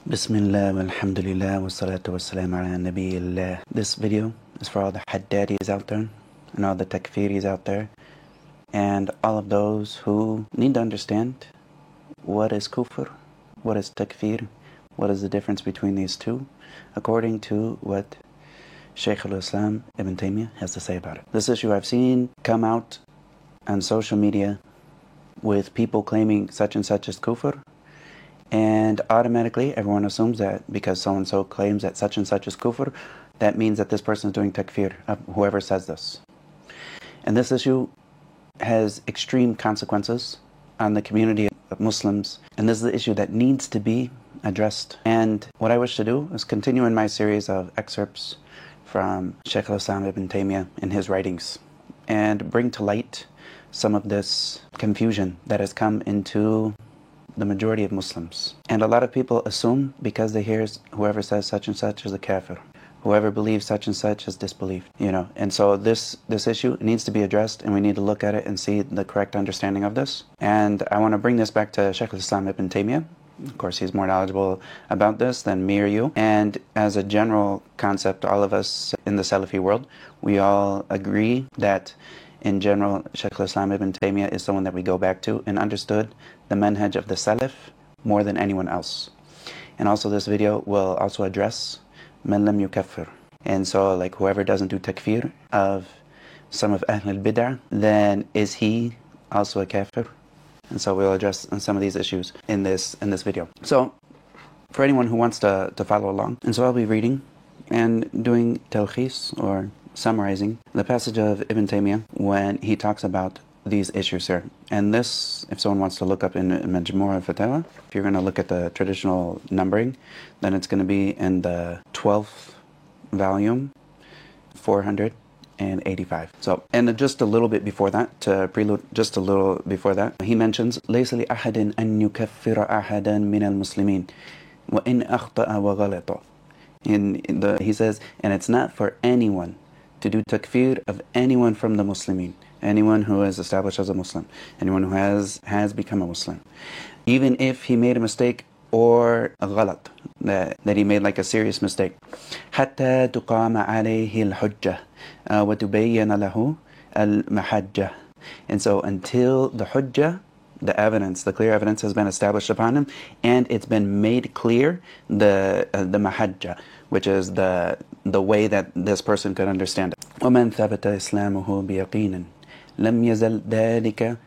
Bismillah, walhamdulillah, wassalatu wassalamu ala nabiyillah. This video is for all the Haddadis out there and all the Takfiris out there and all of those who need to understand what is kufr, what is takfir, what is the difference between these two, according to what Shaykh al-Islam Ibn Taymiyyah has to say about it. This issue I've seen come out on social media with people claiming such and such is kufr, and automatically everyone assumes that because so-and-so claims that such and such is kufr, that means that this person is doing takfir, whoever says this. And this issue has extreme consequences on the community of Muslims, and this is the issue that needs to be addressed. And what I wish to do is continue in my series of excerpts from Shaykh al-Islam Ibn Taymiyyah in his writings and bring to light some of this confusion that has come into the majority of Muslims. And a lot of people assume because they hear whoever says such and such is a kafir, whoever believes such and such is disbelieved, and so this issue needs to be addressed, and we need to look at it and see the correct understanding of this. And I want to bring this back to Shaykh al-Islam Ibn Taymiyyah. Of course, he's more knowledgeable about this than me or you. And as a general concept, all of us in the Salafi world, we all agree that in general, Shaykh al-Islam Ibn Taymiyyah is someone that we go back to and understood the manhaj of the Salaf more than anyone else. And also this video will also address man lam yukaffir. And so like whoever doesn't do takfir of some of Ahl al-Bid'ah, then is he also a kafir? And so we'll address some of these issues in this video. So for anyone who wants to follow along, and so I'll be reading and doing talkhis, or summarizing the passage of Ibn Taymiyyah when he talks about these issues here. And this, if someone wants to look up in Majmu' al-Fatawa, if you're going to look at the traditional numbering, then it's going to be in the 12th volume, 485. So, and just a little bit before that, to prelude just a little before that, he mentions لَيْسَ لِأَحَدٍ أَن يُكَفِّرَ أَحَدًا مِنَ الْمُسْلِمِينَ وَإِنْ أَخْطَأَ وَغَلَطَ. He says, and it's not for anyone to do takfir of anyone from the Muslimin, anyone who is established as a Muslim, anyone who has become a Muslim, even if he made a mistake or a ghalat, that he made like a serious mistake. حتى تقام عليه الحجة وتبين له المحجة. And so until the hujjah, the evidence, the clear evidence has been established upon him, and it's been made clear the mahajja, which is the way that this person could understand it. وَمَنْ ثَبَتَ إِسْلَامُهُ بِيَقِينٍ لَمْ يَزَلْ ذَلِكَ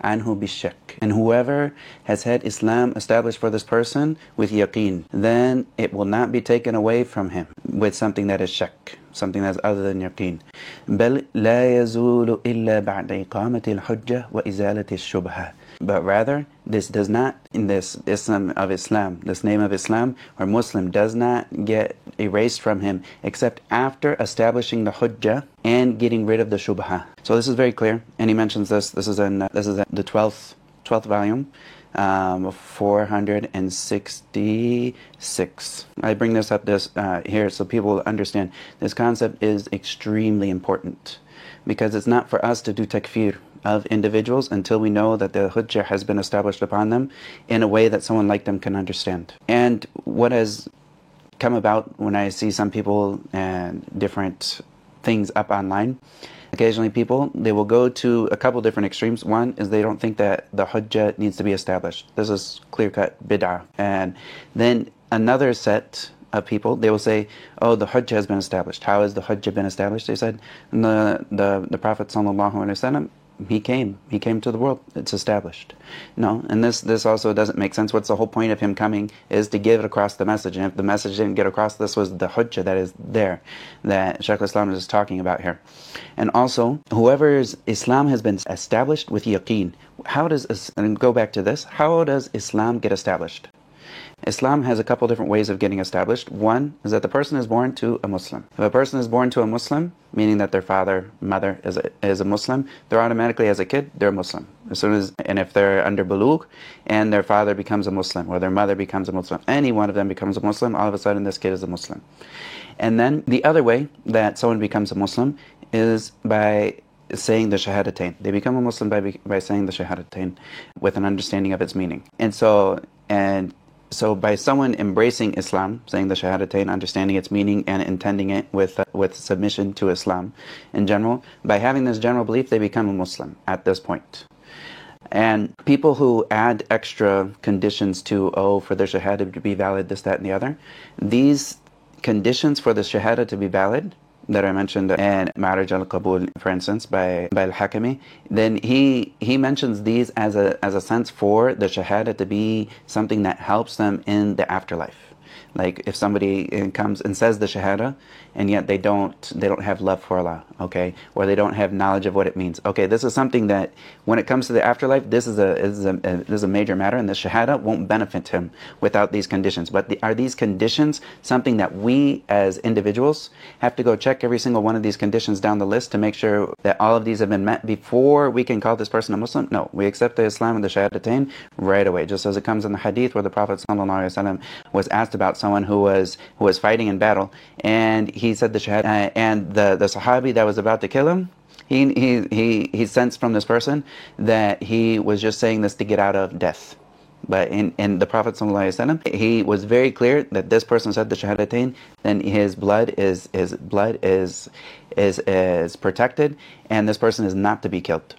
عَنْهُ بِالشَّكِّ. And whoever has had Islam established for this person with yaqeen, then it will not be taken away from him with something that is shak, something that's other than yaqeen. بَلْ لَا يَزُولُ إِلَّا بَعْدَ إِقَامَةِ الْحُجَّةِ وَإِزَالَةِ الشُّبْهَةِ. But rather, this does not, in this Islam of Islam, this name of Islam or Muslim, does not get erased from him except after establishing the hujjah and getting rid of the shubha. So this is very clear, and he mentions this. This is in the 12th volume, 466. I bring this up here so people understand this concept is extremely important, because it's not for us to do takfir of individuals until we know that the hujjah has been established upon them in a way that someone like them can understand. And what has come about when I see some people and different things up online, occasionally people, they will go to a couple different extremes. One is they don't think that the hujjah needs to be established. This is clear-cut bid'ah. And then another set of people, they will say, oh, the hujjah has been established. How has the hujjah been established? They said, the Prophet ﷺ, he came to the world, it's established. No, and this also doesn't make sense. What's the whole point of him coming is to give it across the message. And if the message didn't get across, this was the hujjah that is there, that Shaykh al-Islam is talking about here. And also, whoever's Islam has been established with yaqeen, and go back to this, how does Islam get established? Islam has a couple different ways of getting established. One is that the person is born to a Muslim. If a person is born to a Muslim, meaning that their father, mother is a Muslim, they're automatically, as a kid, they're a Muslim. And if they're under bulugh and their father becomes a Muslim or their mother becomes a Muslim, any one of them becomes a Muslim, all of a sudden this kid is a Muslim. And then the other way that someone becomes a Muslim is by saying the Shahadatain. They become a Muslim by saying the Shahadatain with an understanding of its meaning. And So by someone embracing Islam, saying the Shahadatain, understanding its meaning and intending it with submission to Islam in general, by having this general belief, they become a Muslim at this point. And people who add extra conditions to, for their Shahada to be valid, this, that, and the other, these conditions for the Shahada to be valid, that I mentioned in Ma'arij al-Qabul, for instance, by al-Hakami, then he mentions these as a sense for the Shahada to be something that helps them in the afterlife. Like if somebody comes and says the Shahada, and yet they don't have love for Allah, okay, or they don't have knowledge of what it means. Okay, this is something that when it comes to the afterlife, this is a major matter, and the Shahada won't benefit him without these conditions. But are these conditions something that we as individuals have to go check every single one of these conditions down the list to make sure that all of these have been met before we can call this person a Muslim? No, we accept the Islam and the Shahadatain right away, just as it comes in the Hadith where the Prophet ﷺ was asked about someone who was fighting in battle, and he said the Shahada, and the Sahabi that was about to kill him, he sensed from this person that he was just saying this to get out of death. But in the Prophet ﷺ, he was very clear that this person said the Shahadatain, then his blood is protected, and this person is not to be killed.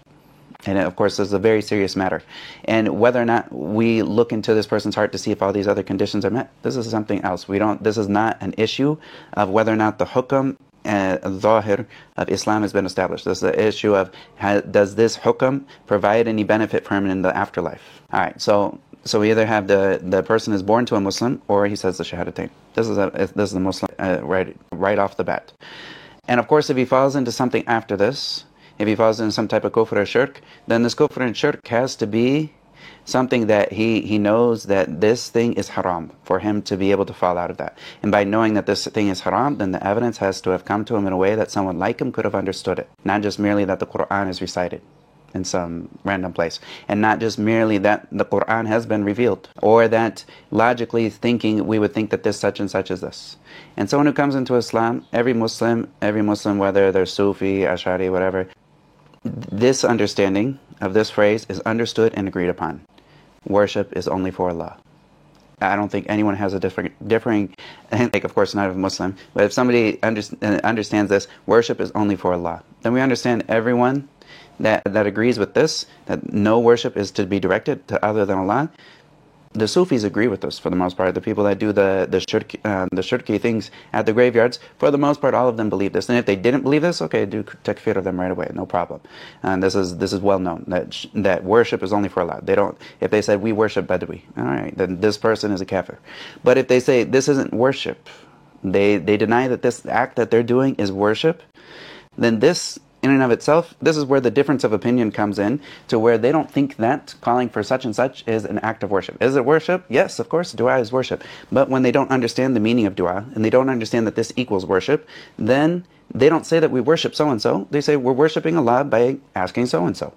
And of course, this is a very serious matter. And whether or not we look into this person's heart to see if all these other conditions are met, this is something else. This is not an issue of whether or not the hukam, zahir of Islam has been established. This is the issue of does this hukam provide any benefit for him in the afterlife? All right, so we either have the person is born to a Muslim, or he says the Shahadatain. This is a Muslim right off the bat. And of course, if he falls into something after this, if he falls into some type of kufr or shirk, then this kufr and shirk has to be something that he knows that this thing is haram for him to be able to fall out of that. And by knowing that this thing is haram, then the evidence has to have come to him in a way that someone like him could have understood it. Not just merely that the Quran is recited in some random place, and not just merely that the Quran has been revealed, or that logically thinking we would think that this such and such is this. And someone who comes into Islam, every Muslim, whether they're Sufi, Ash'ari, whatever, this understanding of this phrase is understood and agreed upon. Worship is only for Allah. I don't think anyone has a differing, like of course not a Muslim, but if somebody understands this, worship is only for Allah, then we understand everyone that agrees with this, that no worship is to be directed to other than Allah. The Sufis agree with us for the most part. The people that do the shirky things at the graveyards, for the most part, all of them believe this. And if they didn't believe this, okay, do takfir of them right away, no problem. And this is well known that worship is only for Allah. They don't. If they say we worship Badawi, all right, then this person is a kafir. But if they say this isn't worship, they deny that this act that they're doing is worship, then this, in and of itself, this is where the difference of opinion comes in, to where they don't think that calling for such and such is an act of worship. Is it worship? Yes, of course, dua is worship. But when they don't understand the meaning of dua, and they don't understand that this equals worship, then they don't say that we worship so-and-so. They say we're worshiping Allah by asking so-and-so.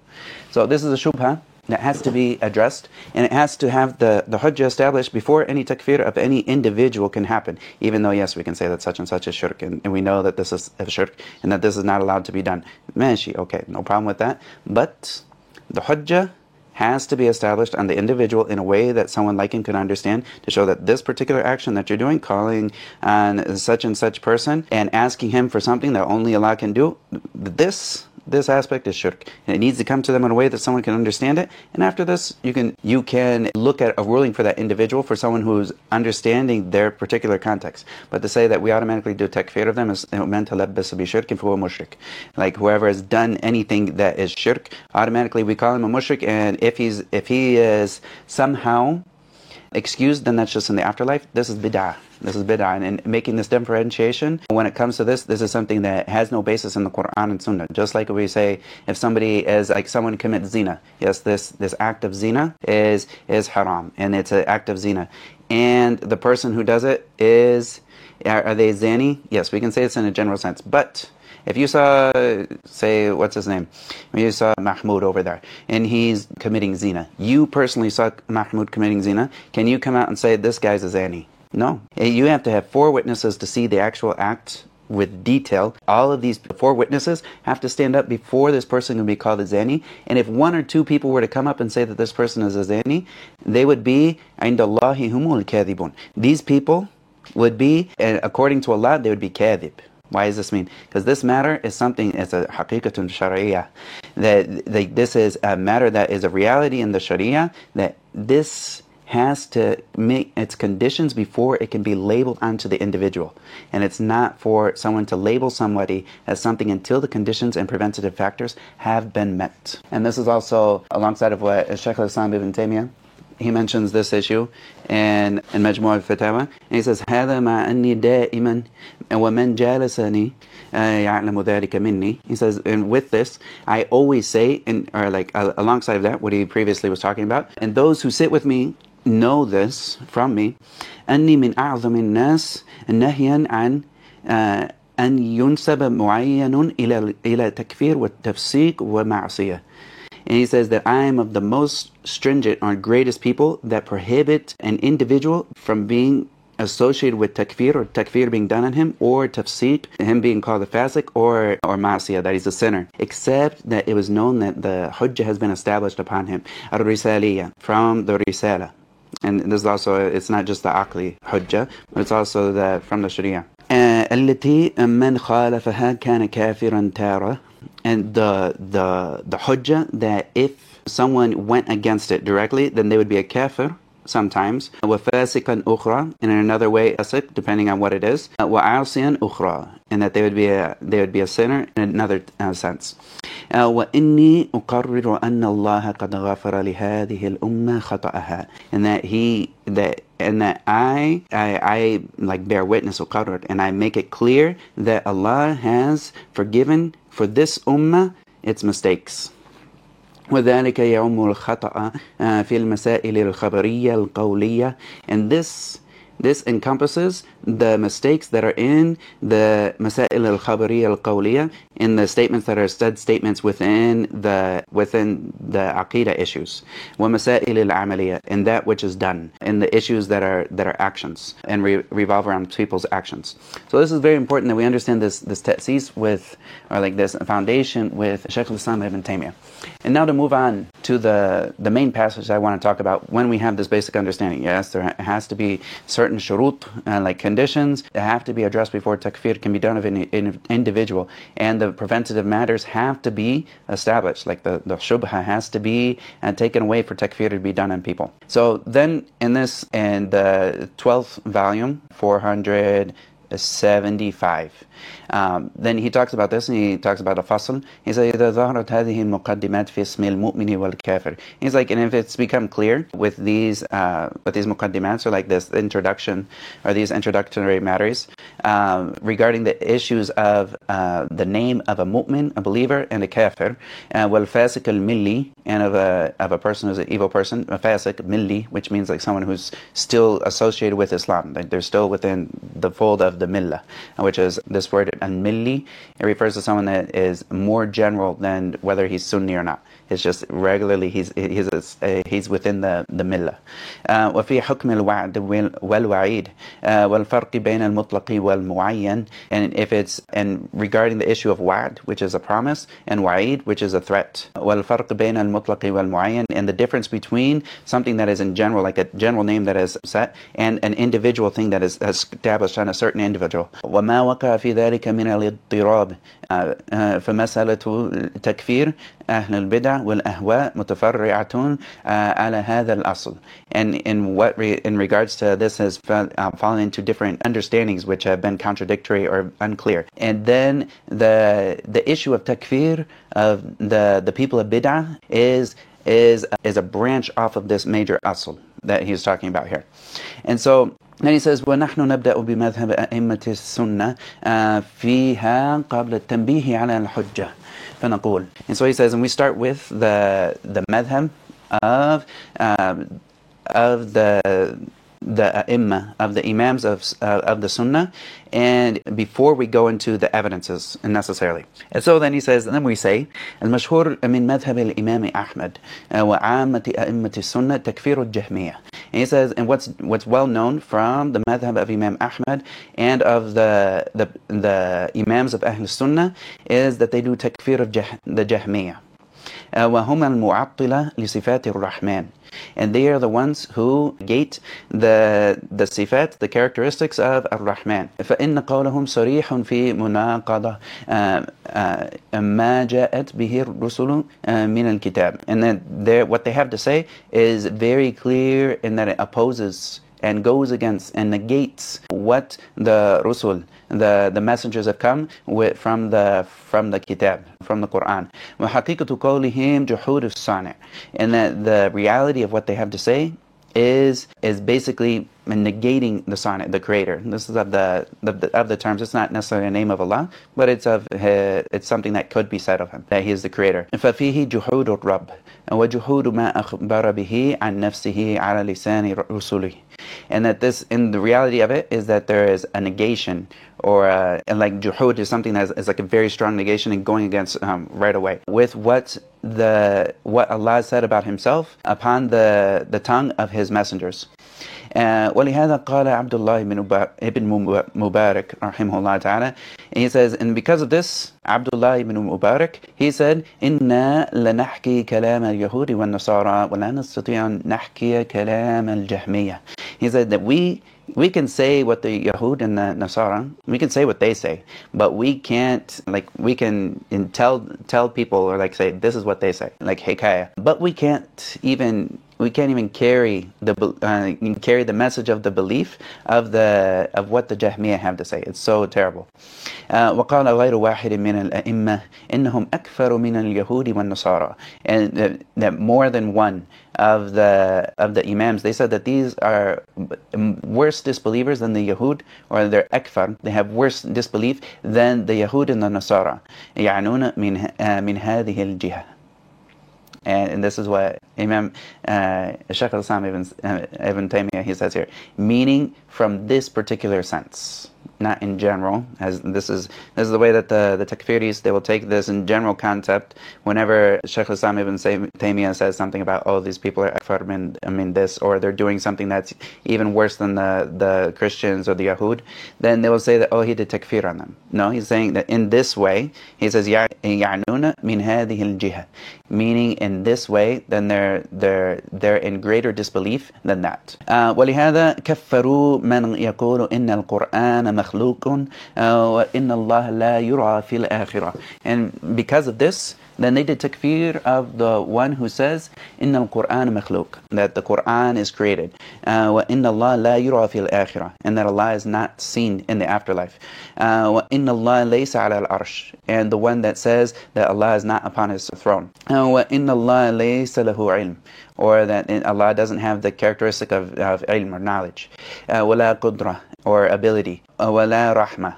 So this is a shubha that has to be addressed, and it has to have the hujjah established before any takfir of any individual can happen. Even though, yes, we can say that such and such is shirk, and we know that this is a shirk, and that this is not allowed to be done. Mashi, okay, no problem with that. But the hujjah has to be established on the individual in a way that someone like him can understand, to show that this particular action that you're doing, calling on such and such person, and asking him for something that only Allah can do, this aspect is shirk, and it needs to come to them in a way that someone can understand it. And after this, you can look at a ruling for that individual, for someone who's understanding their particular context. But to say that we automatically do takfir of them is meant to labbas bi shirkin fahuwa mushrik. Like whoever has done anything that is shirk, automatically we call him a mushrik, and if he is somehow excused, then that's just in the afterlife. This is bid'ah. And making this differentiation, when it comes to this is something that has no basis in the Quran and Sunnah. Just like we say, if somebody is, like someone commits zina, yes, this act of zina is haram, and it's an act of zina. And the person who does it are they zani? Yes, we can say it's in a general sense. But if you saw, say, what's his name? You saw Mahmoud over there, and he's committing zina. You personally saw Mahmoud committing zina. Can you come out and say, this guy's a zani? No. You have to have 4 witnesses to see the actual act with detail. All of these 4 witnesses have to stand up before this person can be called a zani. And if 1 or 2 people were to come up and say that this person is a zani, they would be عند الله هم الكاذبون. These people would be, according to Allah, they would be kadhib. Why does this mean? Because this matter is something, it's a haqiqatun sharia. That this is a matter that is a reality in the sharia, that this has to meet its conditions before it can be labeled onto the individual. And it's not for someone to label somebody as something until the conditions and preventative factors have been met. And this is also alongside of what Shaykh al-Islam ibn Taymiyyah, he mentions this issue in Majmu' al-Fatawa, and he says, هذا مع أني دائما ومن جالسني يعلم ذلك مني. He says, and with this, I always say, alongside of that, what he previously was talking about, and those who sit with me know this from me, أني من أعظم الناس نهيا عن أن ينسب معين إلى تكفير والتفسيق ومعصية. And he says that I am of the most stringent or greatest people that prohibit an individual from being associated with takfir, or takfir being done on him, or tafsiq, him being called a fasiq, or ma'asiyah, that he's a sinner, except that it was known that the hujjah has been established upon him, al-risaliyah, from the risala. And this is also, it's not just the aqli hujjah, but it's also from the sharia. التي من خالفها كان كافرا تارة. And the hujjah, that if someone went against it directly, then they would be a kafir sometimes. وَفَاسِقًا أُخْرى, and in another way, asik, depending on what it is. وَعَاصِيًا أُخْرى, and that they would be a sinner in another sense. وَإِنِّي أُقَرِّرُ أَنَّ اللَّهَ قَدْ غَفَرَ لِهَذِهِ الْأُمَّةِ خَطَأَهَا. And that I bear witness, uqarrir, and I make it clear that Allah has forgiven for this ummah its mistakes. وذلك يعم الخطأ في المسائل الخبرية القولية. And this encompasses the mistakes that are in the مسائل الخبرية القولية, in the statements that are said statements within the aqidah issues. ومسائل العملية, and that which is done, and the issues that are actions and revolve around people's actions. So this is very important that we understand this ta'sis with, or this foundation with Shaykh al-Islam ibn Taymiyyah. And now to move on to the main passage I want to talk about when we have this basic understanding. Yes, there has to be certain shurut, like conditions, that have to be addressed before takfir can be done of an individual. And the preventative matters have to be established, like the shubha has to be taken away for takfir to be done on people. So then in the 12th volume, 475. Then he talks about this, and he talks about a fasl. He says, إذا ظهرت هذه المقدمات في اسم المؤمن والكافر. He's like, and if it's become clear with these muqaddimats, or like this introduction, or these introductory matters, regarding the issues of the name of a mu'min, a believer, and a kafir, والفاسق الملي, and of a person who's an evil person, a fasiq milli, which means like someone who's still associated with Islam, like they're still within the fold of the millah, which is this word al-milli. It refers to someone that is more general than whether he's Sunni or not. It's just regularly he's within the millah. وفي حكم الوعد والوعيد والفرق بين المطلق والمعين. And regarding the issue of wa'd, which is a promise, and wa'id, which is a threat. والفرق بين المطلق والمعين, and the difference between something that is in general, like a general name that is set, and an individual thing that is established on a certain individual. وما وقع في ذلك من الاضطراب فمسألة تكفير أهل البدع والأهواء متفرعة على هذا الأصل. And in regards to this has fallen into different understandings which have been contradictory or unclear. And then the issue of takfir of the people of bid'ah is a branch off of this major asl that he's talking about here. And so then he says, وَنَحْنُ نَبْدَأُ بِمَذْهَبِ أَئِمَّةِ السُنَّةِ فِيهَا قَبْلَ التَّنْبِيهِ عَلَى الْحُجَّةِ فَنَقُولُ. And so he says, and we start with the madhab of the the Imam of the Imams of the Sunnah, and before we go into the evidences necessarily. And so then he says, and then we say, المشهور من مذهب الإمام أحمد وعامة أئمة السنة تكفير الجهمية. And he says, and what's well known from the madhab of Imam Ahmad and of the Imams of Ahl Sunnah is that they do takfir of the Jahmiyyah. وهم المعطلة لصفات الرحمن. And they are the ones who negate the sifat, the characteristics of Ar-Rahman. فإن قولهم صريح في مناقضة ما جاءت به الرسل من الكتاب. And then what they have to say is very clear in that it opposes and goes against and negates what the Rusul, the messengers have come with from the Kitab, from the Quran. وحقيقة قولهم جحود الصانع. And that the reality of what they have to say is basically negating the Sani, the Creator. This is of the terms. It's not necessarily a name of Allah, but it's something that could be said of Him, that He is the Creator. ففيه جحود الرب وجحود ما أخبر به عن نفسه على لسان رسله. And that this, in the reality of it, is that there is a negation, or and like juhud is something that is like a very strong negation and going against right away with what Allah said about Himself upon the tongue of His messengers. ولهذا قال عبد الله ibn Mubarak رحمه الله تعالى, and he says, and because of this, Abdullah ibn Mubarak, he said, إنا لنحكي كلام اليهود والنصارى ولا نستطيع أن نحكي كلام الجهمية. He said that we can say what the Yahud and the Nasara, we can say what they say, but we can't, like, we can tell people, or like say, this is what they say, like hikayah, but we can't even carry the message of the belief of what the Jahmiyyah have to say. It's so terrible. وقال غير واحد من الأئمة إنهم أكثر من اليهود والنصارى. And that more than one of the Imams, they said that these are worse disbelievers than the Yahud, or they're akfar, they have worse disbelief than the Yahud and the Nasara. يعنون من هذه الجهة. And this is what Imam Shaykh al-Islam Ibn Taymiyyah, he says here, meaning from this particular sense, not in general, as this is the way that the takfiris, they will take this in general concept. Whenever Shaykh al-Islam Ibn Taymiyyah says something about, oh, these people are akfar min this, or they're doing something that's even worse than the Christians or the Yahud, then they will say that, oh, he did takfir on them. No, he's saying that in this way, he says, يعنون من هذه الجهة, meaning in this way, then they're in greater disbelief than that. ولهذا كفروا من يقول إن القرآن مخلوق وإن الله لا يرى في الآخرة. And because of this, then they did takfir of the one who says إن القرآن مخلوق, that the Quran is created, وإن الله لا يرى في الآخرة, and that Allah is not seen in the afterlife, وإن الله ليس على العرش, and the one that says that Allah is not upon His throne, وإن الله ليس له علم, or that Allah doesn't have the characteristic of ilm or knowledge, ولا قدرة, or ability, ولا رحمة,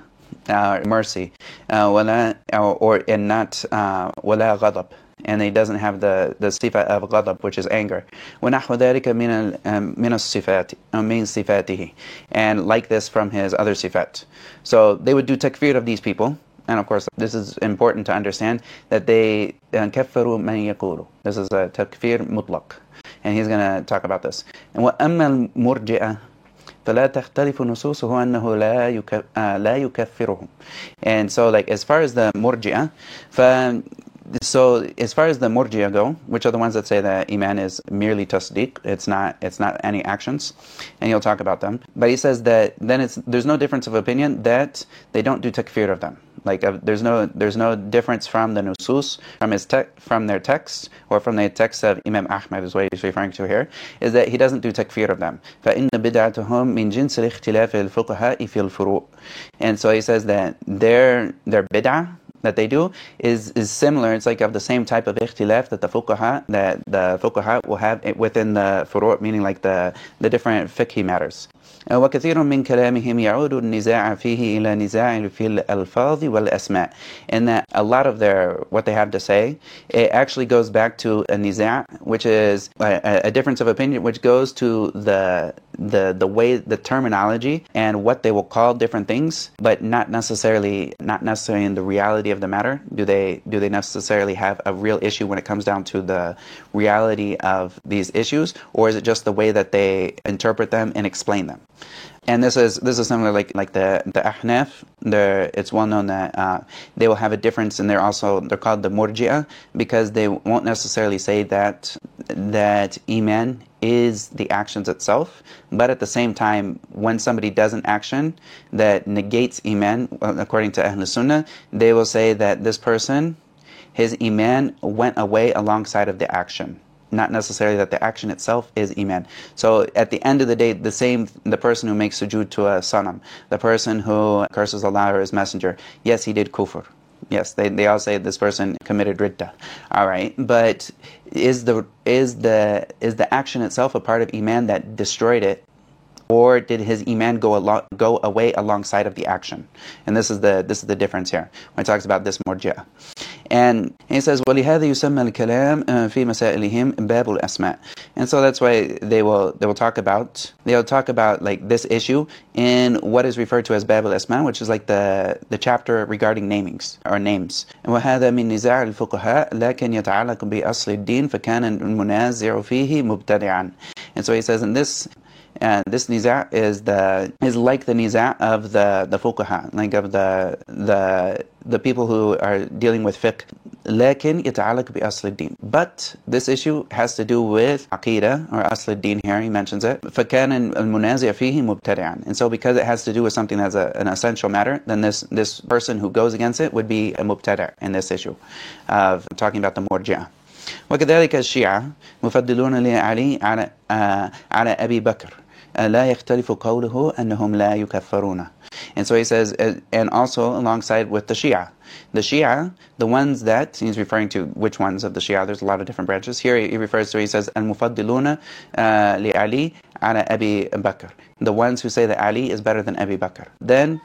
mercy, ولا غضب, and he doesn't have the sifa of ghadab, which is anger. وَنَحْوَ ذَلِكَ مِنَ الصِّفَاتِ مِنْ صِفَاتِهِ, and like this from his other sifat. So they would do takfir of these people, and of course this is important to understand, that they كَفَّرُوا مَنْ يَقُولُ. This is a takfir mutlaq, and he's going to talk about this. And وَأَمَّا الْمُرْجِئَةِ فلا تختلف نصوصه أنه لا يكفرهم. And so, like, as far as the murji'ah, so as far as the murji'ah go, which are the ones that say that iman is merely tasdeeq, it's not any actions, and he'll talk about them. But he says that then there's no difference of opinion that they don't do takfir of them. Like there's no difference from the nusus, from their text, or from the text of Imam Ahmad, is what he's referring to here, is that he doesn't do takfir of them. فَإِنَّ بِدْعَتُهُمْ مِنْ جِنْسِ الْاخْتِلَافِ الْفُقَهَاءِ فِي الْفُرُوءِ. And so he says that their bid'ah that they do is similar. It's like of the same type of ikhtilaf that the fuqaha will have within the furu', meaning like the different fiqhi matters. وكثير من كلامهم يعود النزاع فيه إلى نزاع في الألفاظ والأسماء. And that a lot of what they have to say, it actually goes back to a niza', which is a difference of opinion, which goes to the the way, the terminology and what they will call different things, but not necessarily in the reality of the matter. Do they necessarily have a real issue when it comes down to the reality of these issues, or is it just the way that they interpret them and explain them? And this is similar, like the Ahnaf. It's well known that they will have a difference, and they're called the Murji'ah, because they won't necessarily say that Iman is the actions itself, but at the same time, when somebody does an action that negates Iman, according to Ahl Sunnah, they will say that this person, his Iman went away alongside of the action. Not necessarily that the action itself is Iman. So at the end of the day, the person who makes sujood to a sanam, the person who curses Allah or His Messenger, yes, he did kufr. Yes, they all say this person committed ridda. All right, but is the action itself a part of Iman that destroyed it, or did his Iman go away alongside of the action? And this is the difference here when it talks about this Murji'ah. And he says, وَلِهَذَا يُسَمَّى الْكَلَامِ فِي مَسَائِلِهِمْ بَابُ الْأَسْمَاءِ. And so that's why they will talk about like this issue in what is referred to as Bab al-Asma, which is like the chapter regarding namings or names. وَهَذَا مِن نِزَاعِ الْفُقَهَاءِ لَكِنْ يَتَعَلَّقُ بِأَصْلِ الدِّينِ فَكَانَ الْمُنَازِعُ فِيهِ مُبْتَدِعًا. And so he says, in this niza' is like the niza' of the fuqaha, like of the people who are dealing with fiqh. لكن يتعلق بأصل الدين. But this issue has to do with aqidah, or asl al-din here, he mentions it. فكان المنازع فيه مبتدعا. And so because it has to do with something that's an essential matter, then this person who goes against it would be a mubtada' in this issue of talking about the murji'ah. وكذلك الشيعة مفضلون لعلي على أبي بكر لا يختلف قوله أنهم لا يكفرون. And so he says, and also alongside with the Shia, the ones that he's referring to, which ones of the Shia? There's a lot of different branches. Here he refers to, he says, المفضلون لعلي على أبي بكر, the ones who say that Ali is better than Abi Bakr. Then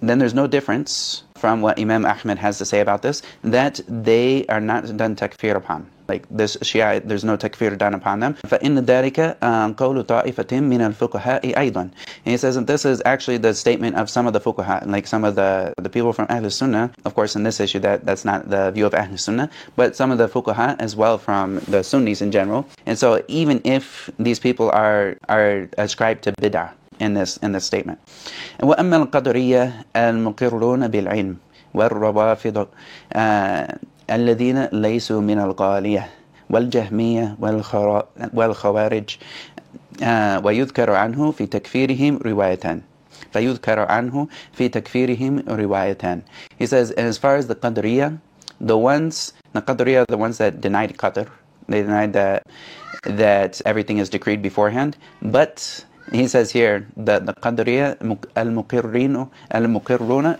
there's no difference from what Imam Ahmed has to say about this, that they are not done takfir upon. Like this Shia, there's no takfir done upon them. فَإِنَّ ذَلِكَ قَوْلُ طَائِفَةٍ مِنَ الْفُقَهَاءِ أَيْضًا. And he says that this is actually the statement of some of the fuqaha, like some of the people from Ahl Sunnah. Of course, in this issue, that's not the view of Ahl Sunnah, but some of the fuqaha as well from the Sunnis in general. And so even if these people are ascribed to bid'ah in this statement. وَأَمَّا الْقَدْرِيَّةِ الْمُقِرُّونَ بِالْعِلْمِ وَالرَّوَافِضُ الذين ليسوا من الغالية والجهمية والخوارج ويذكر عنه في تكفيرهم روايتان. He says, and as far as the Qadriya, the Qadriya are the ones that denied Qadr. They denied that everything is decreed beforehand. But he says here that the Qadriya al-muqirruna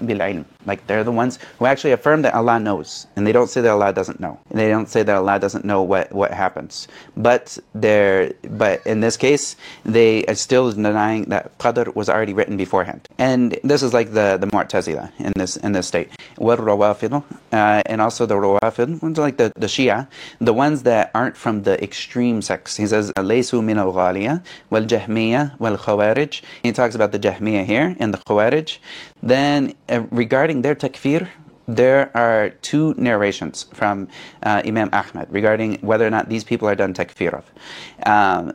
bil-ilm, like they're the ones who actually affirm that Allah knows, and they don't say that Allah doesn't know. And they don't say that Allah doesn't know what happens. But in this case, they are still denying that Qadr was already written beforehand. And this is like the Mu'tazila in this state. وَالرَّوَافِضُ, and also the Rawafid, like the Shia, the ones that aren't from the extreme sects. He says, لَيْسُوا مِنَ الْغَالِيَةِ وَالْجَهْمِيَّةِ وَالْخَوَارِجِ. He talks about the Jahmiyyah here and the Khawarij. Then regarding their takfir, there are two narrations from Imam Ahmad regarding whether or not these people are done takfir of.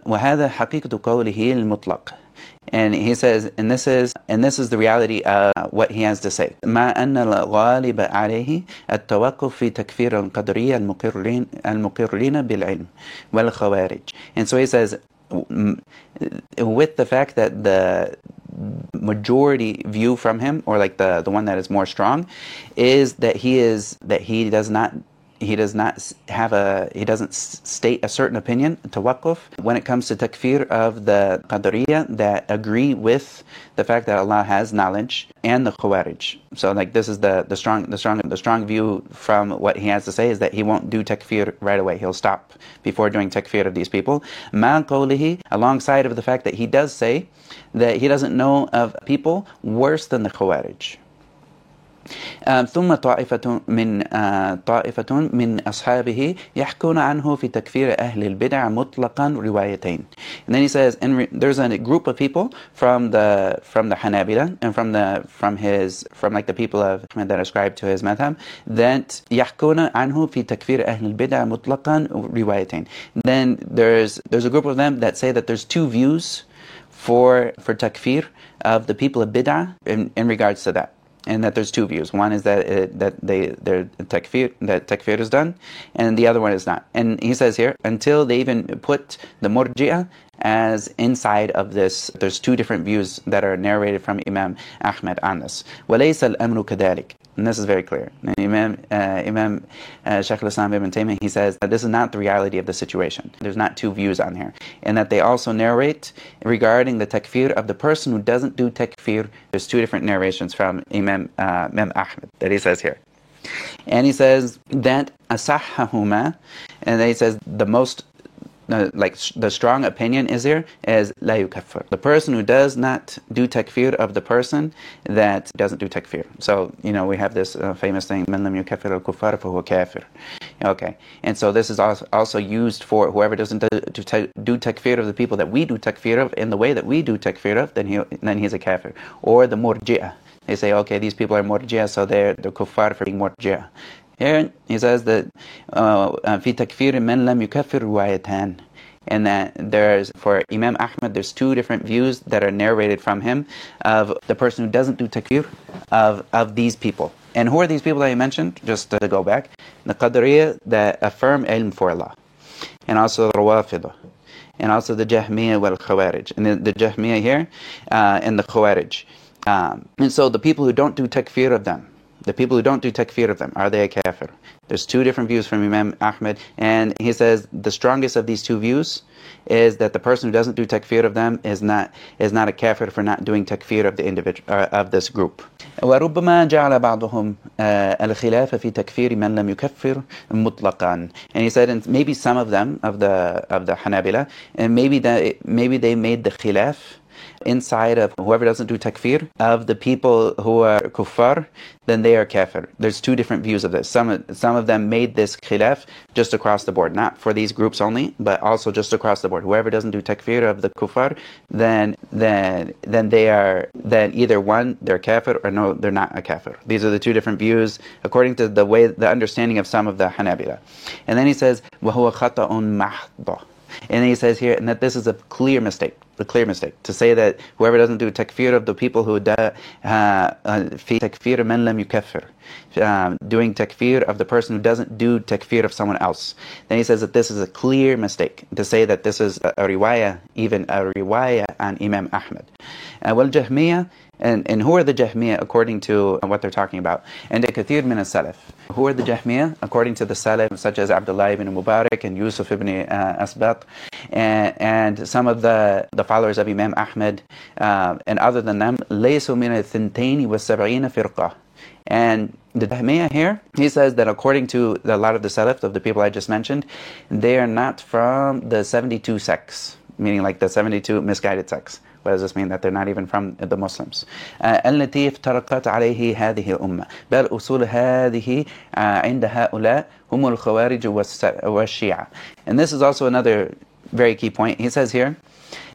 وَهَذَا حَقِيقَةُ قَوْلِهِ الْمُطْلَقِ. And he says, and this is the reality of what he has to say. مَا أَنَّ الْغَالِبَ عَلَيْهِ التَّوَقُّفْ فِي تَكْفِيرِ الْقَدْرِيَّةِ الْمُقِرِّينَ بِالْعِلْمِ وَالْخَوَارِجِ. And so he says, with the fact that the majority view from him, or like the one that is more strong, is that he doesn't state a certain opinion, tawaqquf, when it comes to takfir of the Qadariyya that agree with the fact that Allah has knowledge, and the Khawarij. So like this is the strong view from what he has to say, is that he won't do takfir right away. He'll stop before doing takfir of these people. Ma qawlihi, alongside of the fact that he does say that he doesn't know of people worse than the Khawarij. ثم طائفة من أصحابه يحكون عنه في تكفير أهل البدع مطلقا روايتين. And then he says, there's a group of people from the Hanabila and from like the people of that ascribe to his madhab that يحكون عنه في تكفير أهل البدع مطلقا روايتين. Then there's a group of them that say that there's two views for takfir of the people of bid'ah in regards to that. And that there's two views. One is that takfir is done, and the other one is not. And he says here, until they even put the murji'ah as inside of this, there's two different views that are narrated from Imam Ahmed on this. وَلَيْسَ الْأَمْرُ كَذَلِكَ. And this is very clear. Imam Shaykh al-Islam ibn Taymiyyah, he says that this is not the reality of the situation. There's not two views on here. And that they also narrate regarding the takfir of the person who doesn't do takfir. There's two different narrations from Imam Ahmed that he says here. And he says that asahhahuma, and then he says the most the strong opinion is here is la yukaffir. The person who does not do takfir of the person that doesn't do takfir. So, we have this famous thing, man lam yukaffir al-kuffar fahuwa kafir. Okay. And so this is also used for whoever doesn't do takfir of the people that we do takfir of in the way that we do takfir of, then he's a kafir. Or the murji'ah. They say, okay, these people are murji'ah, so they're kuffar for being murji'ah. Here he says that في تكفير من لم يكفر روايتان, and that there's, for Imam Ahmed, there's two different views that are narrated from him of the person who doesn't do takfir of these people. And who are these people that I mentioned? Just to go back, the Qadariyah that affirm ilm for Allah, and also the Rawafidah, and also the Jahmiyyah wal Khawarij, and the Jahmiyyah here and the Khawarij. And so the people who don't do takfir of them, are they a kafir? There's two different views from Imam Ahmed, and he says the strongest of these two views is that the person who doesn't do takfir of them is not a kafir for not doing takfir of the individual of this group. وَرُبَّمَا جَعَلَ بَعْضُهُمْ الْخِلَافَ فِي تَكْفِيرِ مَنْ لَمْ يُكَفِّرْ مُطْلَقًا. And he said, and maybe some of them of the Hanabila, and maybe they made the khilaf inside of whoever doesn't do takfir of the people who are kuffar, then they are kafir. There's two different views of this. Some of them made this khilaf just across the board, not for these groups only, but also just across the board. Whoever doesn't do takfir of the kuffar, then either one, they're kafir, or no, they're not a kafir. These are the two different views according to the understanding of some of the Hanabila. And then he says, وَهُوَ خَطَأٌ مَحْضٌ. And he says here, and that this is a clear mistake, to say that whoever doesn't do takfir of the people who fi takfir man lam yukaffir, doing takfir of the person who doesn't do takfir of someone else. Then he says that this is a clear mistake, to say that this is a riwayah on Imam Ahmed. Wal Jahmiyyah, and who are the Jahmiyyah according to what they're talking about? And the kathir min as-salaf. Who are the Jahmiyyah according to the Salaf, such as Abdullah ibn Mubarak and Yusuf ibn Asbat, and some of the followers of Imam Ahmed, and other than them, لَيْسُوا مِنَ الثِّنْتَيْنِ وَالسَّبْعِينَ فِرْقَةً. And the Jahmiyyah here, he says that according to a lot of the Salaf, of the people I just mentioned, they are not from the 72 sects, meaning like the 72 misguided sects. What does this mean? That they're not even from the Muslims. التي افترقت عليه هذه الأمة بل أصول هذه عند هؤلاء هم الخوارج والشيعة. And this is also another very key point. He says here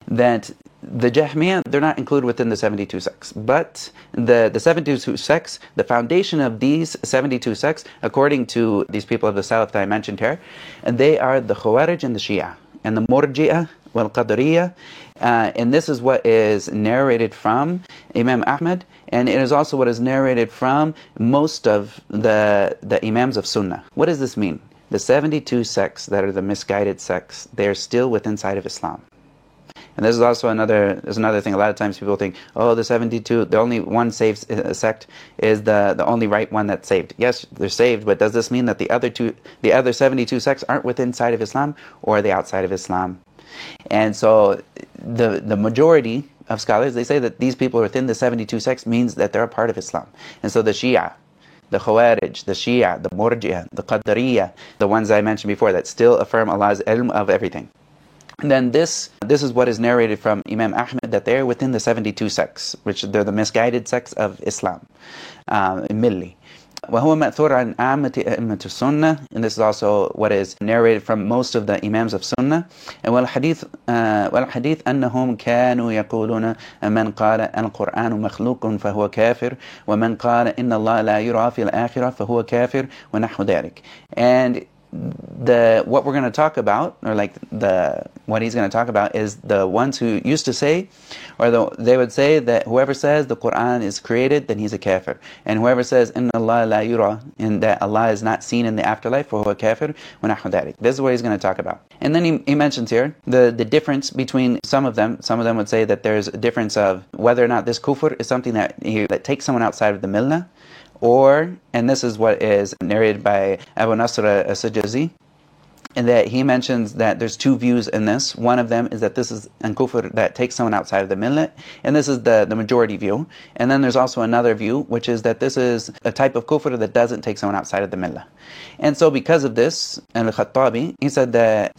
that the Jahmiyyah, they're not included within the 72 sects. But the 72 sects, the foundation of these 72 sects, according to these people of the Salaf that I mentioned here, they are the Khawarij and the Shia, and the Murji'ah wal Qadariyah. And this is what is narrated from Imam Ahmed, and it is also what is narrated from most of the Imams of Sunnah. What does this mean? The 72 sects that are the misguided sects, they are still within inside of Islam. And this is also another thing. A lot of times people think, the 72, the only one saved sect is the only right one that's saved. Yes, they're saved, but does this mean that the other 72 sects aren't within inside of Islam, or are they outside of Islam? And so the majority of scholars, they say that these people within the 72 sects means that they're a part of Islam. And so the Shia, the Khawarij, the Shia, the Murji'ah, the Qadariyah, the ones I mentioned before that still affirm Allah's ilm of everything, And then this is what is narrated from Imam Ahmed, that they're within the 72 sects, which they're the misguided sects of Islam, Milli. وهو مأثور عن عامة أئمة السنة, and this is also what is narrated from most of the Imams of Sunnah. والحديث أنهم كانوا يقولون من قال القرآن مخلوق فهو كافر ومن قال إن الله لا يرى في الآخرة فهو كافر ونحو ذلك. And what we're going to talk about, or what he's going to talk about, is the ones who used to say, they would say that whoever says the Quran is created, then he's a kafir, and whoever says inna Allah la yura, and that Allah is not seen in the afterlife, for huwa kafir wa nahwu dhalik. This is what he's going to talk about. And then he mentions here the difference between some of them. Some of them would say that there's a difference of whether or not this kufr is something that takes someone outside of the millah, and this is what is narrated by Abu Nasr as-Sajazi, and that he mentions that there's two views in this. One of them is that this is an kufr that takes someone outside of the millet, and this is the majority view. And then there's also another view, which is that this is a type of kufr that doesn't take someone outside of the millah. And so because of this, Al-Khattabi, he said that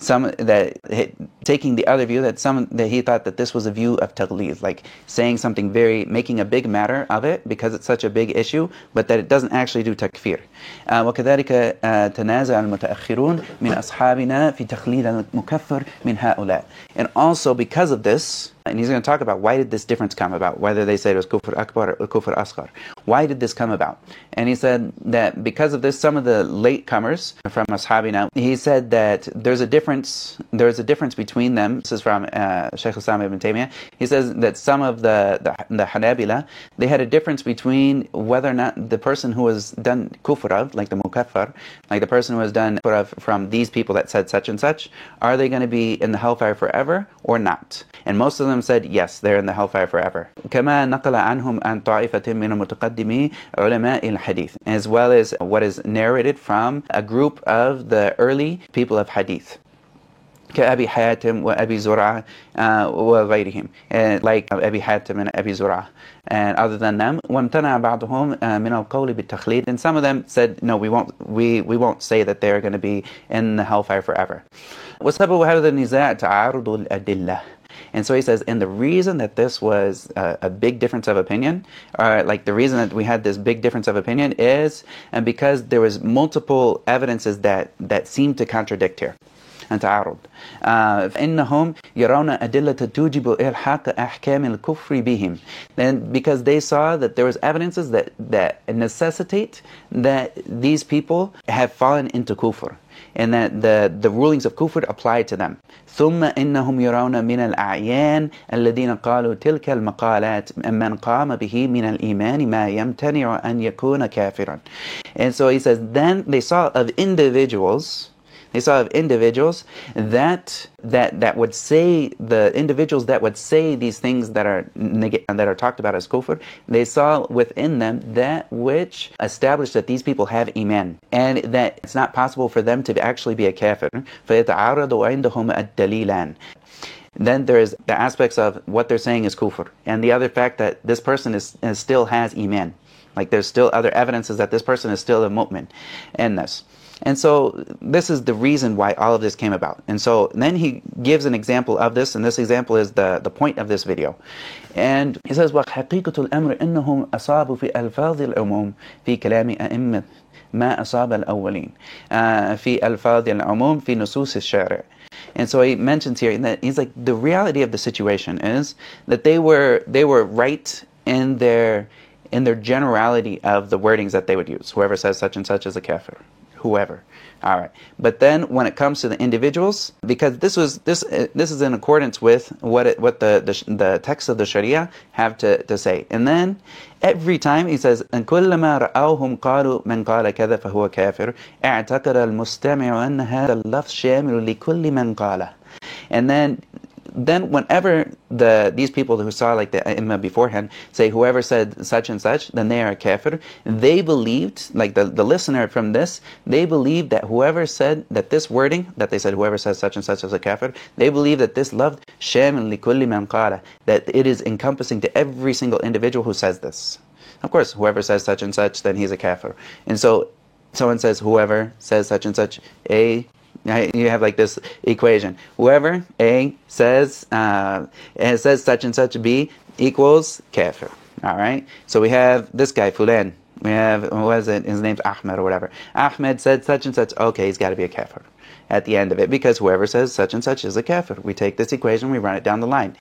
taking the other view, that he thought that this was a view of taghlid, like saying something making a big matter of it because it's such a big issue, but that it doesn't actually do takfir. وكذلك تنازع المتأخرون من أصحابنا في تخليد المكفر من هؤلاء. And also because of this, and he's going to talk about why did this difference come about, whether they said it was kufr akbar or kufr asghar. Why did this come about? And he said that because of this, some of the latecomers from Ashabina, he said that there's a difference between them. This is from Shaykh Islam ibn Taymiyyah. He says that some of the Hanabila, they had a difference between whether or not the person who was done kufr of, like the mukaffar, like the person who was done kufr of from these people that said such and such, are they going to be in the hellfire forever or not? And most of them said yes, they're in the hellfire forever. كما نقل عنهم عن طائفة من المتقدمي علماء الحديث, as well as what is narrated from a group of the early people of hadith. كأبي حاتم وأبي زرعة وغيرهم, like Abi Hatim and Abi Zur'ah, and other than them. وامتنع بعضهم من القول بالتخليد, and some of them said no, we won't say that they're going to be in the hellfire forever. وسبب هذا النزاع تعارض الأدلة. And so he says, and the reason that this was a big difference of opinion, the reason that we had this big difference of opinion is, and because there was multiple evidences that seemed to contradict here. And تعارض. فإنهم يرون أدلة توجب إلحاق أحكام الكفر بهم. Then because they saw that there was evidences that necessitate that these people have fallen into kufr, and that the rulings of kufr apply to them. ثم إنهم يرون من الأعيان الذين قالوا تلك المقالات من قام به من الإيمان ما يمتنع أن يكون كافرا. And so he says, then they saw of individuals that would say, the individuals that would say these things that are talked about as kufr, they saw within them that which established that these people have iman, and that it's not possible for them to actually be a kafir. فَيَتَعَارَضُ عِنْدَهُمْ الدَّلِيلَانِ. Then there's the aspects of what they're saying is kufr, and the other fact that this person still has iman. Like there's still other evidences that this person is still a mu'min in this. And so this is the reason why all of this came about. And so then he gives an example of this, and this example is the point of this video. And he says, وَحَقِيقَةُ الْأَمْرِ إِنَّهُمْ أَصَابُوا فِي أَلْفَاظِ الْعُمُومِ فِي كَلَامِ أَئِمَّةِ مَا أَصَابَ الْأَوَّلِينَ فِي أَلْفَاظِ الْعُمُومِ فِي نُصُوصِ الشَّارِعِ. And so he mentions here that he's like, the reality of the situation is that they were right in their generality of the wordings that they would use. Whoever says such and such is a kafir. Whoever. All right. But then when it comes to the individuals, because this is in accordance with what the texts of the Sharia have to say. And then every time he says, أن كلما رأوهم قالوا من قال كذا فهو كافر اعتقد المستمع أن هذا اللفظ شامل لكل من قاله. And then whenever these people who saw like the Imam beforehand say whoever said such and such, then they are a kafir, they believed, like the listener from this, they believed that whoever said that this wording, that they said whoever says such and such is a kafir, they believe that this lafz shamil li kulli man qala, that it is encompassing to every single individual who says this. Of course, whoever says such and such, then he's a kafir. And so someone says whoever says such and such, You have like this equation. Whoever A says such and such B equals kafir. All right. So we have this guy Fulan. We have, who was it? His name's Ahmed or whatever. Ahmed said such and such. Okay, he's got to be a kafir at the end of it, because whoever says such and such is a kafir. We take this equation, we run it down the line.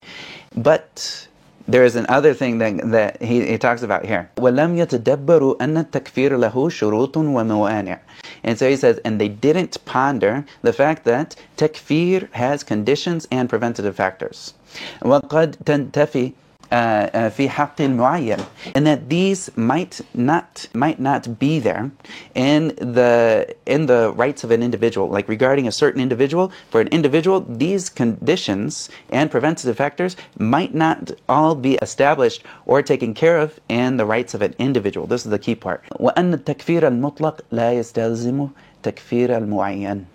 But there is another thing that he talks about here. وَلَمْ يَتَدَبَّرُوا أَنَّ التَّكْفِيرَ لَهُ شُرُوطٌ وَمَوَانِعٌ. And so he says, and they didn't ponder the fact that takfir has conditions and preventative factors. وَقَدْ تَنْتَفِي في حق المعين, and that these might not be there in the rights of an individual, like regarding a certain individual. For an individual, these conditions and preventative factors might not all be established or taken care of in the rights of an individual. This is the key part. وأن التكفير المطلق لا يستلزم تكفير المعين,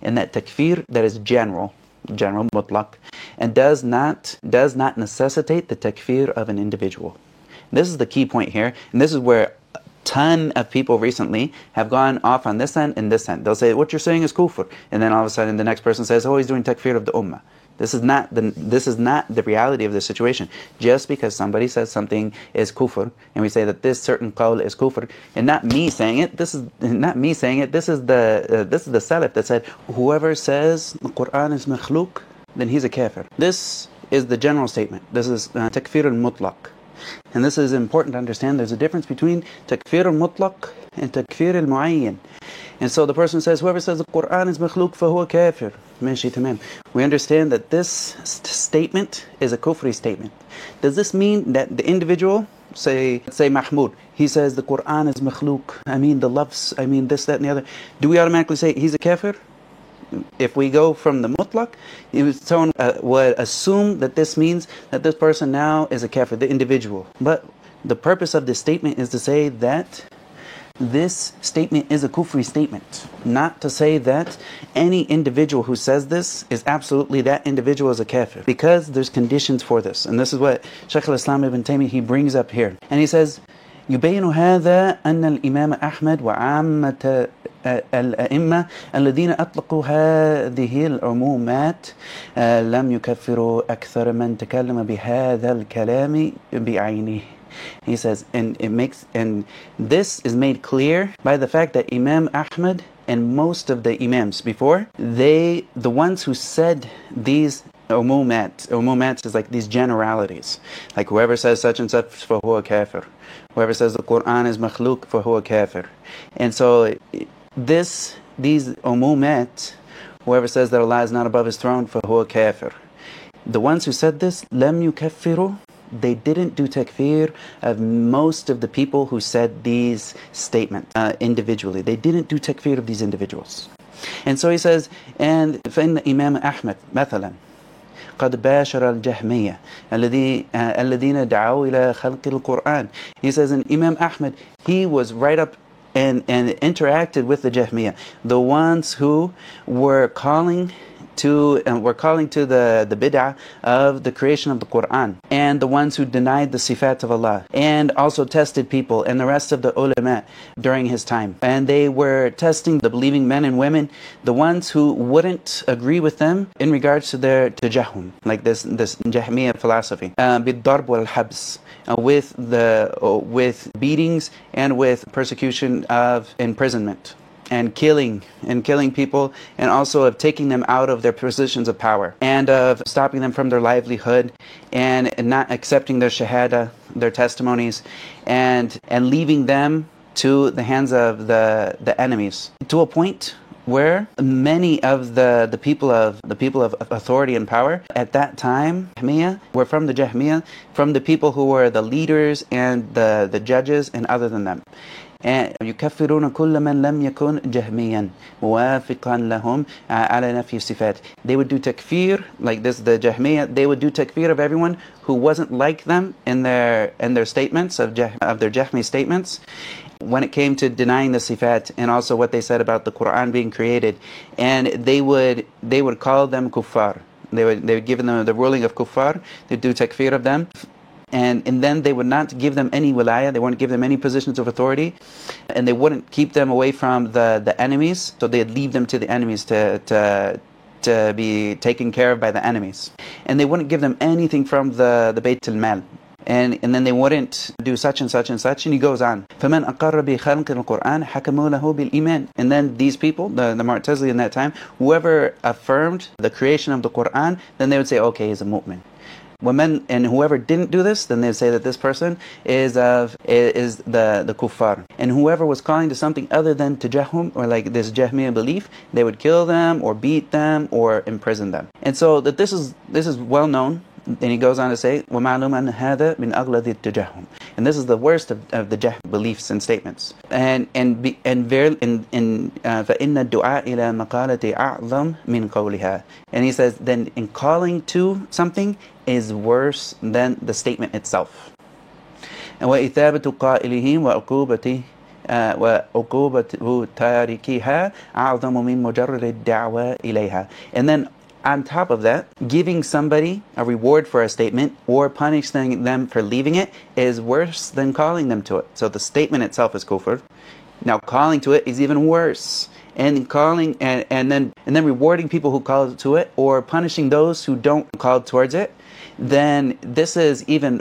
and that takfir that is general mutlaq, and does not necessitate the takfir of an individual. This is the key point here, and this is where a ton of people recently have gone off on this end and this end. They'll say, what you're saying is kufr, and then all of a sudden the next person says, oh, he's doing takfir of the ummah. This is not the reality of the situation. Just because somebody says something is kufr, and we say that this certain qawl is kufr, and not me saying it. This is not me saying it. This is the salaf that said, whoever says the Quran is makhluk, then he's a kafir. This is the general statement. This is takfir al-mutlaq. And this is important to understand. There's a difference between takfir al-mutlaq and takfir al-muayyan. And so the person says, whoever says the Quran is makhluk, fahuwa kafir. We understand that this statement is a kufri statement. Does this mean that the individual, say Mahmoud, he says the Quran is makhluk, the lafz, this, that, and the other, do we automatically say he's a kafir? If we go from the mutlaq, someone would assume that this means that this person now is a kafir, the individual. But the purpose of this statement is to say that this statement is a kufri statement, not to say that any individual who says this is absolutely that individual is a kafir, because there's conditions for this. And this is what Shaykh al-Islam ibn Taymiyyah, he brings up here. And he says, يبين هذا أن الإمام أحمد وعامة الأئمة الذين أطلقوا هذه العمومات لم يكفروا أكثر من تكلم بهذا الكلام بعينه. He says, and this is made clear by the fact that Imam Ahmad and most of the Imams before, the ones who said these umumat is like these generalities, like whoever says such and such fahuwa kafir, whoever says the Quran is makhluk fahuwa kafir. And so these umumat, whoever says that Allah is not above his throne fahuwa kafir, the ones who said this, lam yukaffiru, they didn't do takfir of most of the people who said these statements individually. They didn't do takfir of these individuals. And so he says, and فإن Imam Ahmad مثلا قد باشر الجهمية الذين دعوا إلى خلق القرآن. He says, and Imam Ahmad, he was right up and interacted with the Jahmiyyah, the ones who were calling to the bid'ah of the creation of the Quran, and the ones who denied the sifat of Allah, and also tested people and the rest of the ulama during his time. And they were testing the believing men and women, the ones who wouldn't agree with them in regards to their tajahum, like this Jahmiyyah philosophy, bid-darb wal-habs, with beatings and with persecution of imprisonment, and killing people, and also of taking them out of their positions of power, and of stopping them from their livelihood, and not accepting their shahada, their testimonies, and leaving them to the hands of the enemies, to a point where many of the people of authority and power at that time were from the Jahmiyyah, from the people who were the leaders and the judges and other than them. And يكفرون كل من لم يكن جهميا موافقا لهم على نفي الصفات. They would do takfir, like this, the Jahmiyyah, they would do takfir of everyone who wasn't like them in their statements of their Jahmi statements when it came to denying the sifat, and also what they said about the Quran being created. And they would call them kuffar. They would give them the ruling of kuffar. They do takfir of them. and then they would not give them any wilayah, they wouldn't give them any positions of authority, and they wouldn't keep them away from the enemies, so they'd leave them to the enemies to be taken care of by the enemies. And they wouldn't give them anything from the Bayt al-Mal. And then they wouldn't do such and such and such, and he goes on. فَمَنْ أَقَرَّ بِخَلْقِ الْقُرْآنِ حَكَمُوا لَهُ بِالْإِيمَانِ. And then these people, the Mu'tazili in that time, whoever affirmed the creation of the Qur'an, then they would say, okay, he's a mu'min. And whoever didn't do this, then they'd say that this person is the kuffar. And whoever was calling to something other than tajahum, or like this Jahmiyyah belief, they would kill them or beat them or imprison them. And so that this is well known. And he goes on to say, وَمَعْلُومَ أَنَّ هَذَا مِنْ أَغْلَظِ التَّجَهُّمِ. And this is the worst of the Jahm beliefs and statements. فَإِنَّ الدُّعَاء إِلَى مَقَالَةِ أَعْظَمْ مِنْ قَوْلِهَا. And he says, then in calling to something is worse than the statement itself. وَإِثَابَةُ قَائِلِهِ وَعُقُوبَةُ تَارِكِهَا أَعْظَمُ مِنْ مُجَرِّدِ الدَّعْوَى إِلَيْهَا. And then on top of that, giving somebody a reward for a statement or punishing them for leaving it is worse than calling them to it. So the statement itself is kufr. Now calling to it is even worse. And calling and then rewarding people who call to it or punishing those who don't call towards it, then this is even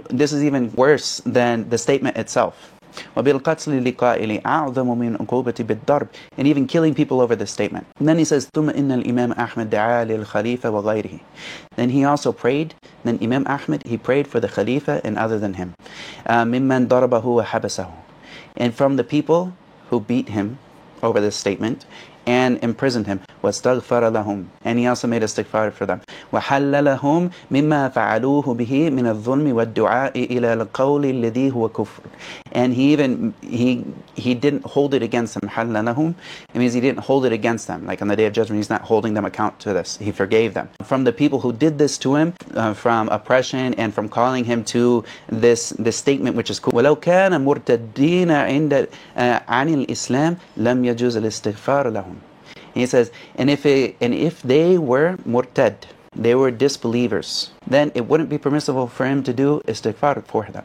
worse than the statement itself. وَبِالْقَتْلِ لِقَائِلِ أَعْظَمُ مِنْ عُقُوبَةِ بِالضَّرْبِ. And even killing people over this statement. And then he says, ثُمَّ إِنَّ الْإِمَامَ أَحْمَدَ دَعَا لِلْخَلِيفَةِ وَغَيْرِهِ. Then he also prayed. Then Imam Ahmad, he prayed for the Khalifa and other than him. مِمَّنْ ضَرَبَهُ وَحَبَسَهُ. And from the people who beat him over this statement and imprisoned him. وَاسْتَغْفَرَ لَهُمْ. And he also made istighfar for them. وَحَلَّ لَهُمْ مِمَّا فَعَلُوهُ بِهِ مِنَ الظُّلْمِ وَالدُّعَاءِ إِلَى الْقَوْلِ الَّذِي هُوَ كُفْرٌ. And he didn't hold it against them. حَلَّ لَهُمْ. It means he didn't hold it against them. Like on the Day of Judgment, he's not holding them account to this. He forgave them. From the people who did this to him, from oppression and from calling him to this statement which is cool. وَلَوْ كَانَ مُرْتَدِّينَ عِنْ الْإِسْلَامِ لَمْ يَجُوزَ الْإِسْتِغْفَارُ لَهُمْ. He says, and if they were murtad, they were disbelievers, then it wouldn't be permissible for him to do istighfar for them.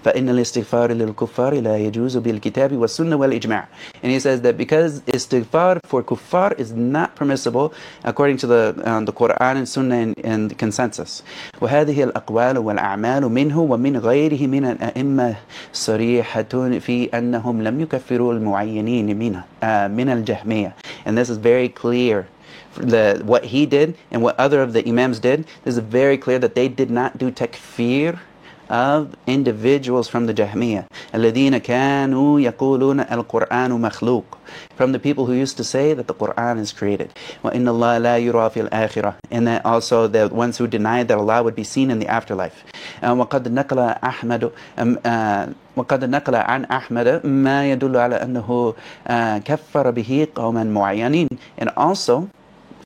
فَإِنَّ الْإِسْتِغْفَارِ لِلْكُفَّارِ لَا يَجُوزُ بِالْكِتَابِ وَالسُّنَّةِ وَالْإِجْمَاعِ. And he says that because istighfar for kuffar is not permissible according to the Quran and Sunnah and consensus. وَهَذِهِ الْأَقْوَالُ وَالْأَعْمَالُ مِنْهُ وَمِنْ غَيْرِهِ مِنَ الْأَئِمَّةِ صَرِيحَةٌ فِي أَنَّهُمْ لَمْ يُكَفِّرُوا الْمُعَيِّنِينَ مِنَ الْجَهْمِيَّةِ. And this is very clear. What he did and what other of the imams did, this is very clear that they did not do takfir of individuals from the Jahmiyyah. الَّذِينَ كَانُوا يَقُولُونَ الْقُرْآنُ مَخْلُوقٌ. From the people who used to say that the Qur'an is created. وَإِنَّ اللَّهَ لَا يُرَى فِي الْآخِرَةِ. And that also the ones who denied that Allah would be seen in the afterlife. وَقَدْ نَقَلَ عَنْ أَحْمَدَ مَا يَدُلُّ عَلَى أَنَّهُ كَفَّرَ بِهِ قَوْمًا مُعَيَّنِينَ. And also,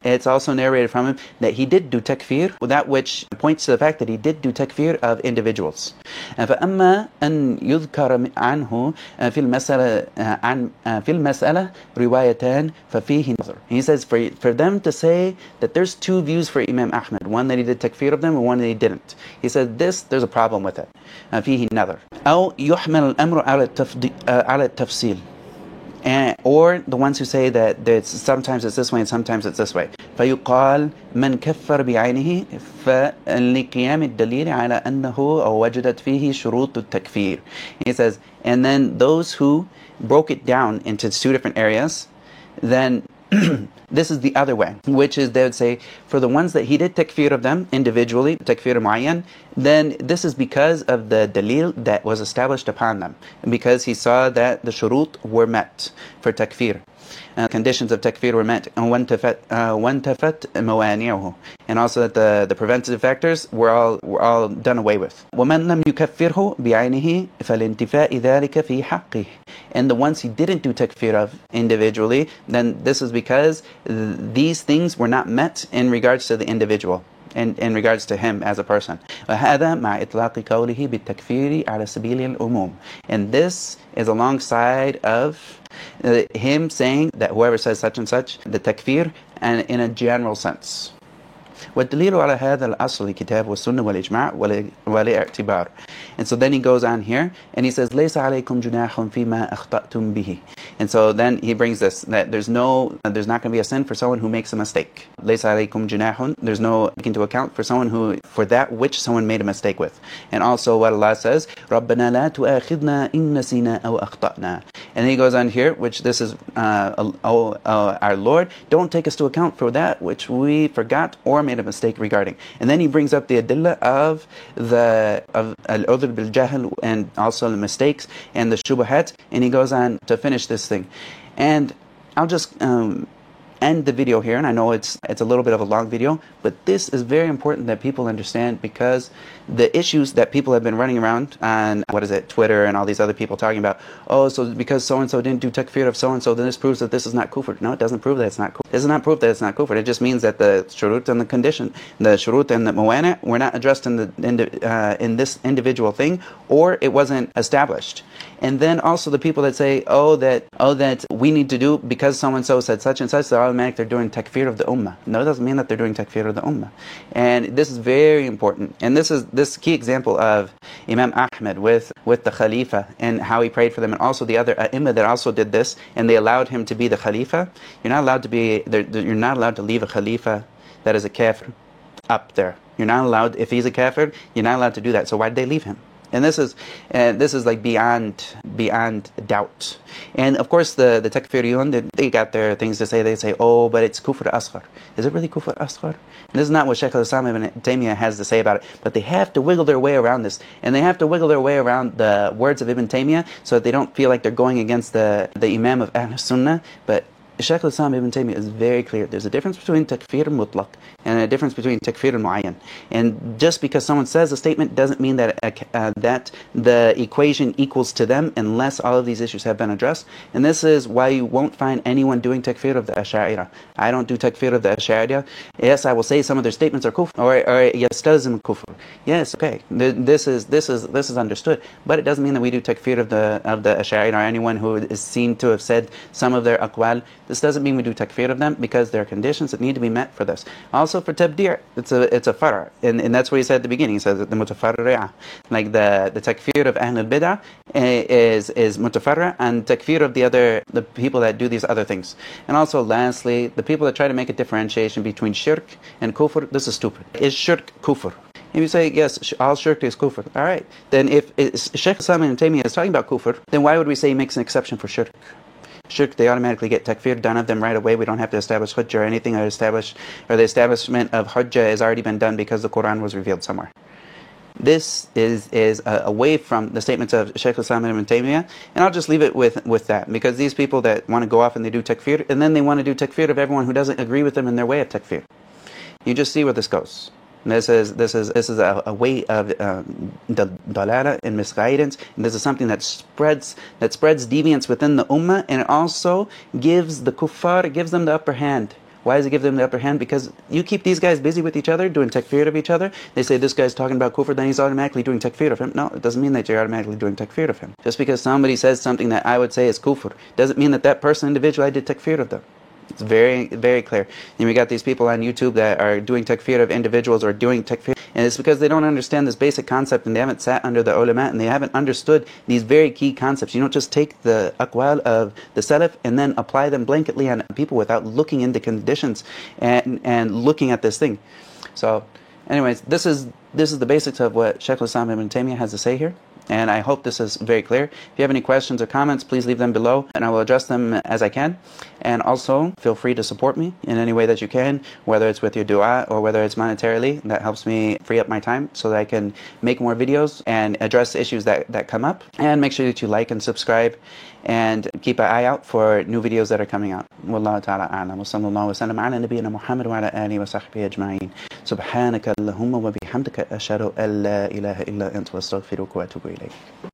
it's also narrated from him that he did do takfir, that which points to the fact that he did do takfir of individuals. فَأَمَّا أَنْ يُذْكَرَ عَنْهُ فِي الْمَسْأَلَةِ رِوَايَتَانِ فَفِيهِ نَظَرٌ. He says for them to say that there's two views for Imam Ahmad, one that he did takfir of them and one that he didn't. He said there's a problem with it. فِيهِ نَظَرٌ. أو يحمل الأمر على التفصيل. Or the ones who say that sometimes it's this way and sometimes it's this way. فيقال من كفر بعينه فلقيام الدليل على أنه وجدت فيه شروط التكفير. He says, and then those who broke it down into two different areas, then this is the other way, which is they would say for the ones that he did takfir of them individually, takfir muayyan, then this is because of the dalil that was established upon them, and because he saw that the shurut were met for takfir. Conditions of takfir were met, and وَانْتَفَتْ مَوَانِعُهُ, and also that the preventative factors were all done away with. وَمَنْ لَمْ يُكَفِّرْهُ بِعَيْنِهِ فَالِانْتِفَاءِ ذَلِكَ فِي حَقِّهِ. And the ones he didn't do takfir of individually, then this is because these things were not met in regards to the individual and in regards to him as a person. وَهَذَا مَعْ إِطْلَاقِ قَوْلِهِ بِالتَّكْفِيرِ عَلَى سَبِيلِ الْأُمُومِ. And this is alongside of him saying that whoever says such and such, the takfir, and in a general sense. والدليل على هذا الأصل الكتاب والسنة والإجماع والاعتبار. And so then he goes on here and he says ليس عليكم جناح فيما أخطأتم به. And so then he brings this, that there's not going to be a sin for someone who makes a mistake. ليس عليكم جناح, there's no taking into account for someone who, for that which someone made a mistake with. And also what Allah says, ربنا لا تؤاخذنا إن نسينا أو أخطأنا. And then he goes on here, which this is, our Lord, don't take us to account for that which we forgot or made a mistake regarding. And then he brings up the adillah of al-udhr bil-jahl and also the mistakes and the shubahat, and he goes on to finish this thing. And I'll just end the video here, and I know it's a little bit of a long video, but this is very important that people understand, because the issues that people have been running around on, Twitter and all these other people talking about, oh, so because so-and-so didn't do takfir of so-and-so, then this proves that this is not kufr. No, it doesn't prove that it's not kufr. It does not prove that it's not kufr. It just means that the shurut and the condition, the shurut and the mawani' were not addressed in in this individual thing, or it wasn't established. And then also the people that say, that we need to do because so-and-so said such and such, they're doing takfir of the ummah. No, it doesn't mean that they're doing takfir of the ummah. And this is very important. And this is this key example of Imam Ahmed with the Khalifa and how he prayed for them, and also the other ai*imma that also did this, and they allowed him to be the Khalifa. You're not allowed to leave a Khalifa that is a kafir up there. You're not allowed, if he's a kafir, you're not allowed to do that. So why did they leave him? And this is like beyond doubt. And of course the takfiriyun, they got their things to say. They say, oh, but it's kufr asghar. Is it really kufr asghar? And this is not what Shaykh al-Islam ibn Taymiyyah has to say about it. But they have to wiggle their way around this. And they have to wiggle their way around the words of Ibn Taymiyyah so that they don't feel like they're going against the Imam of Ahl Sunnah. But Shaykh al-Islam ibn Taymiyyah is very clear. There's a difference between takfir mutlaq and a difference between takfir muayyan. And just because someone says a statement doesn't mean that that the equation equals to them unless all of these issues have been addressed. And this is why you won't find anyone doing takfir of the Ash'ariyah. I don't do takfir of the Ash'ariyah. Yes, I will say some of their statements are kufr, or yastazim kufr. Yes, okay. This is understood. But it doesn't mean that we do takfir of the Ash'ariyah or anyone who is seen to have said some of their aqwal. This doesn't mean we do takfir of them, because there are conditions that need to be met for this. Also for tabdi', it's a far', and that's what he said at the beginning. He says that the mutafarri'ah, like the takfir of Ahl al-Bid'ah is mutafarri', and takfir of the people that do these other things. And also lastly, the people that try to make a differentiation between shirk and kufr, this is stupid. Is shirk kufr? If you say, yes, all shirk is kufr, all right, then if Shaykh Islam ibn Taymiyyah is talking about kufr, then why would we say he makes an exception for shirk? Shirk, they automatically get takfir done of them right away. We don't have to establish hujjah or anything, or the establishment of hujjah has already been done because the Quran was revealed somewhere. This is away from the statements of Shaykh Islam ibn Taymiyyah, and I'll just leave it with that, because these people that want to go off and they do takfir, and then they want to do takfir of everyone who doesn't agree with them in their way of takfir. You just see where this goes. This is a way of dalala and misguidance, and this is something that spreads deviance within the ummah, and it also gives the kuffar, gives them the upper hand. Why does it give them the upper hand? Because you keep these guys busy with each other, doing takfir of each other. They say this guy's talking about kufr, then he's automatically doing takfir of him. No, it doesn't mean that you're automatically doing takfir of him. Just because somebody says something that I would say is kufr, doesn't mean that that person individually did takfir of them. It's very, very clear. And we got these people on YouTube that are doing takfir of individuals, or doing takfir, and it's because they don't understand this basic concept, and they haven't sat under the ulama, and they haven't understood these very key concepts. You don't just take the aqwal of the salaf and then apply them blanketly on people without looking into conditions and looking at this thing. So anyways, this is the basics of what Shaykh al-Islam ibn Taymiyyah has to say here. And I hope this is very clear. If you have any questions or comments, please leave them below, and I will address them as I can. And also, feel free to support me in any way that you can, whether it's with your dua or whether it's monetarily. That helps me free up my time so that I can make more videos and address issues that come up. And make sure that you like and subscribe, and keep an eye out for new videos that are coming out. Wallahu ta'ala a'lam. Wa sallallahu wa sallam ala nabiyyina Muhammad wa ala alihi wa sahbihi ajma'in. Subhanaka Allahumma wa bihamdika ashhadu an la ilaha illa anta wa astaghfiruka wa atubu ilayk.